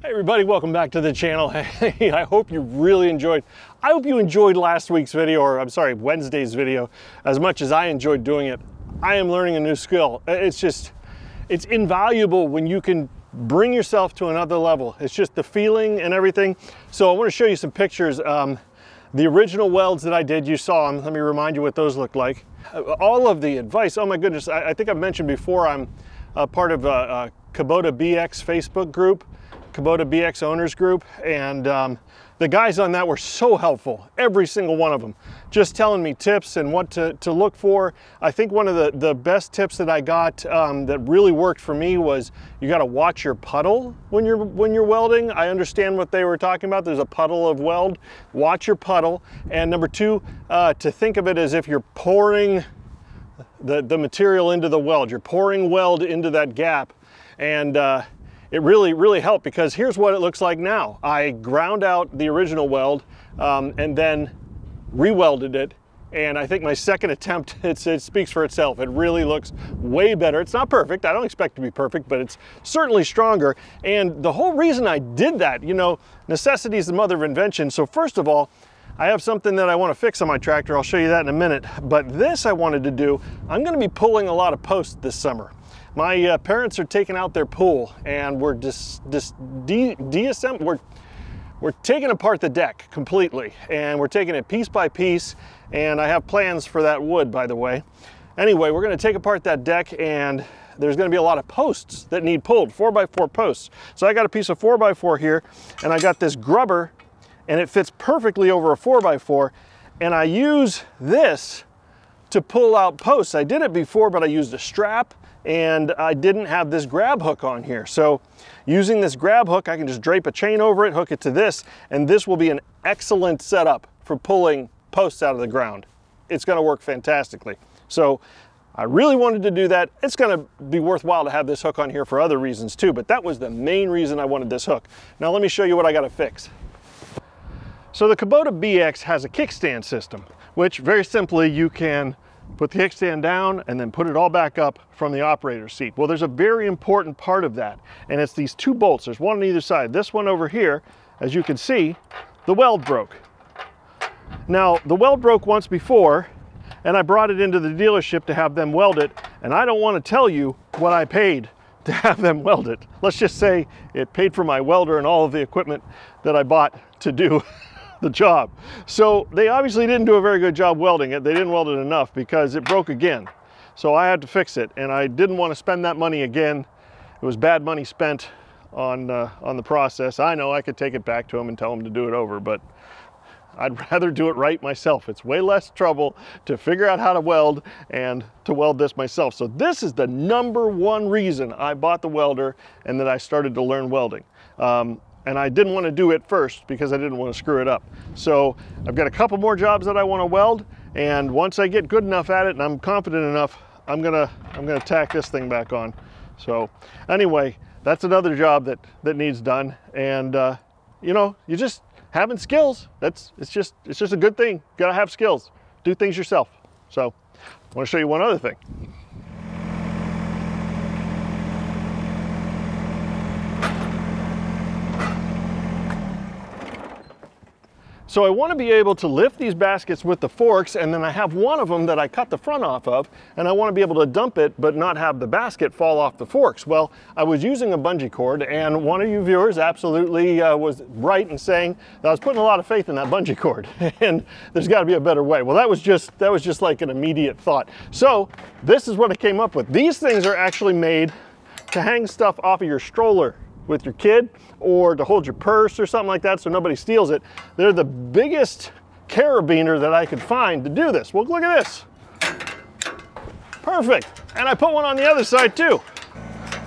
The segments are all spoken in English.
Hey everybody, welcome back to the channel. Hey, I hope you really enjoyed. I hope you enjoyed last week's video, or I'm sorry, Wednesday's video, as much as I enjoyed doing it. I am learning a new skill. It's invaluable when you can bring yourself to another level. It's just the feeling and everything. So I want to show you some pictures. The original welds that I did, you saw them. Let me remind you what those look like. All of the advice, oh my goodness, I think I've mentioned before, I'm a part of a Kubota BX Facebook group. Kubota BX owners group, and the guys on that were so helpful, every single one of them, just telling me tips and what to look for. I think one of the best tips that I got that really worked for me was you got to watch your puddle when you're welding. I understand what they were talking about. There's a puddle of weld. Watch your puddle. And number two, to think of it as if you're pouring the material into the weld. You're pouring weld into that gap, and it really helped, because here's what it looks like now. I ground out the original weld and then re-welded it. And I think my second attempt, it speaks for itself. It really looks way better. It's not perfect. I don't expect it to be perfect, but it's certainly stronger. And the whole reason I did that, you know, necessity is the mother of invention. So first of all, I have something that I want to fix on my tractor. I'll show you that in a minute. But this I wanted to do, I'm going to be pulling a lot of posts this summer. My parents are taking out their pool, and we're we're taking apart the deck completely, and we're taking it piece by piece, and I have plans for that wood, by the way. Anyway, we're going to take apart that deck, and there's going to be a lot of posts that need pulled, 4x4 posts. So I got a piece of 4x4 here, and I got this grubber, and it fits perfectly over a 4x4, and I use this to pull out posts. I did it before, but I used a strap, and I didn't have this grab hook on here. So using this grab hook, I can just drape a chain over it, hook it to this, and this will be an excellent setup for pulling posts out of the ground. It's going to work fantastically. So I really wanted to do that. It's going to be worthwhile to have this hook on here for other reasons too, but that was the main reason I wanted this hook. Now let me show you what I got to fix. So the Kubota BX has a kickstand system, which very simply you can put the kickstand down and then put it all back up from the operator's seat. Well, there's a very important part of that, and it's these two bolts. There's one on either side. This one over here, as you can see, the weld broke. Now, the weld broke once before, and I brought it into the dealership to have them weld it, and I don't want to tell you what I paid to have them weld it. Let's just say it paid for my welder and all of the equipment that I bought to do the job. So they obviously didn't do a very good job welding it. They didn't weld it enough, because it broke again. So I had to fix it, and I didn't want to spend that money again. It was bad money spent on the process. I know I could take it back to them and tell them to do it over, but I'd rather do it right myself. It's way less trouble to figure out how to weld and to weld this myself. So this is the #1 reason I bought the welder and that I started to learn welding. And I didn't want to do it first because I didn't want to screw it up. So I've got a couple more jobs that I want to weld, and once I get good enough at it and I'm confident enough, I'm gonna tack this thing back on. So anyway, that's another job that needs done. And you know, you just having skills, it's just a good thing. You gotta have skills. Do things yourself. So I want to show you one other thing. So I want to be able to lift these baskets with the forks, and then I have one of them that I cut the front off of, and I want to be able to dump it but not have the basket fall off the forks. Well, I was using a bungee cord, and one of you viewers absolutely was right in saying that I was putting a lot of faith in that bungee cord, and there's got to be a better way. Well, that was just like an immediate thought. So this is what I came up with. These things are actually made to hang stuff off of your stroller with your kid, or to hold your purse or something like that so nobody steals it. They're the biggest carabiner that I could find to do this. Well, look at this. Perfect. And I put one on the other side too.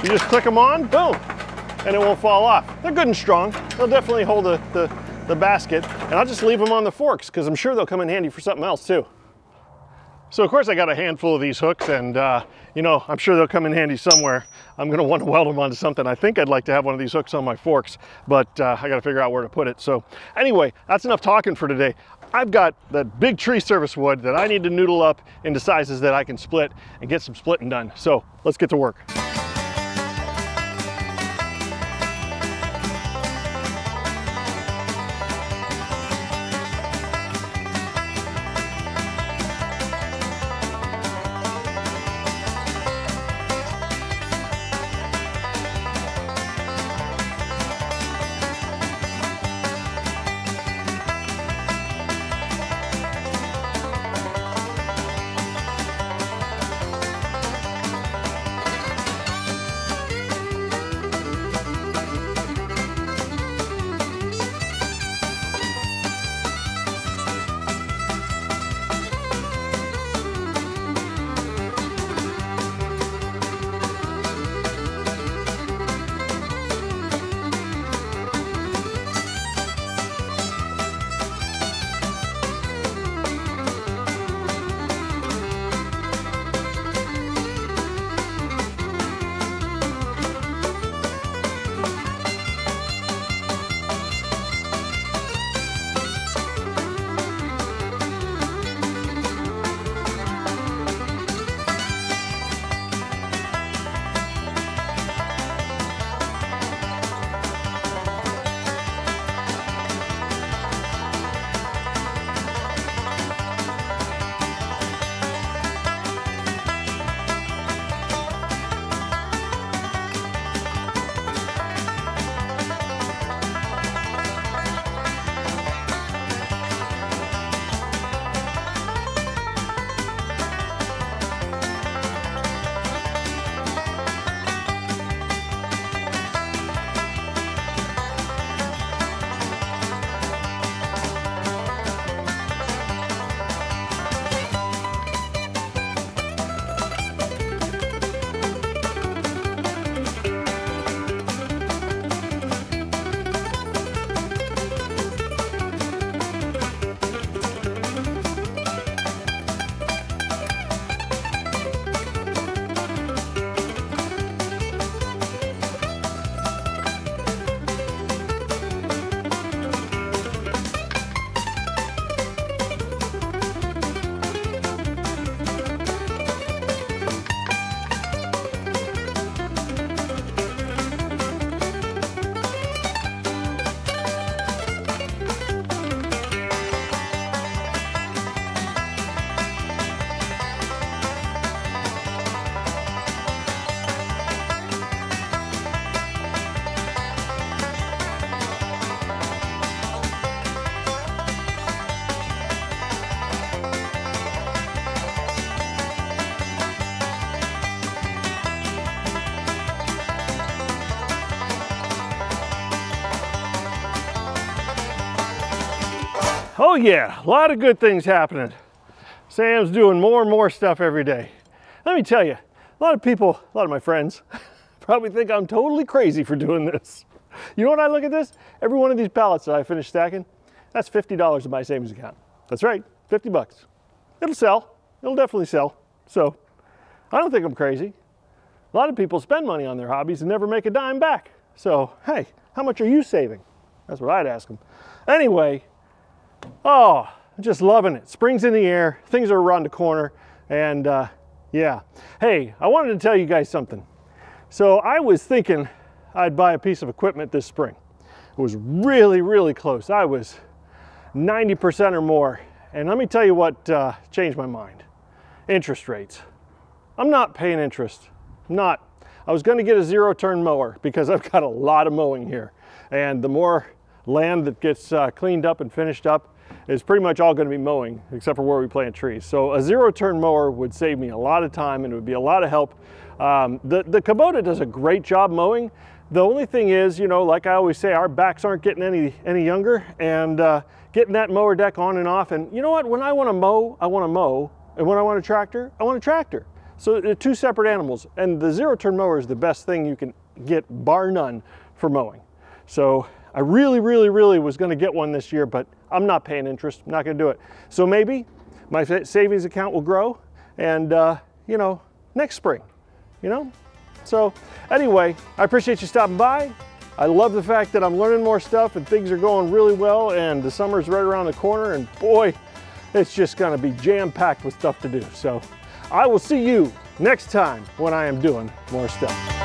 You just click them on, boom, and it won't fall off. They're good and strong. They'll definitely hold the basket, and I'll just leave them on the forks because I'm sure they'll come in handy for something else too. So of course I got a handful of these hooks, and you know, I'm sure they'll come in handy somewhere. I'm gonna want to weld them onto something. I think I'd like to have one of these hooks on my forks, but I gotta figure out where to put it. So anyway, that's enough talking for today. I've got that big tree service wood that I need to noodle up into sizes that I can split and get some splitting done. So let's get to work. Oh yeah, a lot of good things happening. Sam's doing more and more stuff every day. Let me tell you, a lot of people, a lot of my friends, probably think I'm totally crazy for doing this. You know when I look at this? Every one of these pallets that I finish stacking, that's $50 in my savings account. That's right, 50 bucks. It'll sell, it'll definitely sell. So, I don't think I'm crazy. A lot of people spend money on their hobbies and never make a dime back. So, hey, how much are you saving? That's what I'd ask them. Anyway, oh, I'm just loving it. Spring's in the air, things are around the corner, and yeah. Hey, I wanted to tell you guys something. So I was thinking I'd buy a piece of equipment this spring. It was really, really close. I was 90% or more. And let me tell you what changed my mind. Interest rates. I'm not paying interest. I'm not. I was going to get a zero-turn mower because I've got a lot of mowing here. And the more land that gets cleaned up and finished up is pretty much all going to be mowing, except for where we plant trees. So a zero-turn mower would save me a lot of time and it would be a lot of help. The Kubota does a great job mowing. The only thing is, you know, like I always say, our backs aren't getting any younger, and getting that mower deck on and off. And you know what? When I want to mow, I want to mow. And when I want a tractor, I want a tractor. So they're two separate animals. And the zero-turn mower is the best thing you can get, bar none, for mowing. So I really, really, really was going to get one this year, but I'm not paying interest. I'm not going to do it. So maybe my savings account will grow, and you know, next spring, you know. So anyway, I appreciate you stopping by. I love the fact that I'm learning more stuff and things are going really well, and the summer's right around the corner, and boy, it's just going to be jam-packed with stuff to do. So I will see you next time when I am doing more stuff.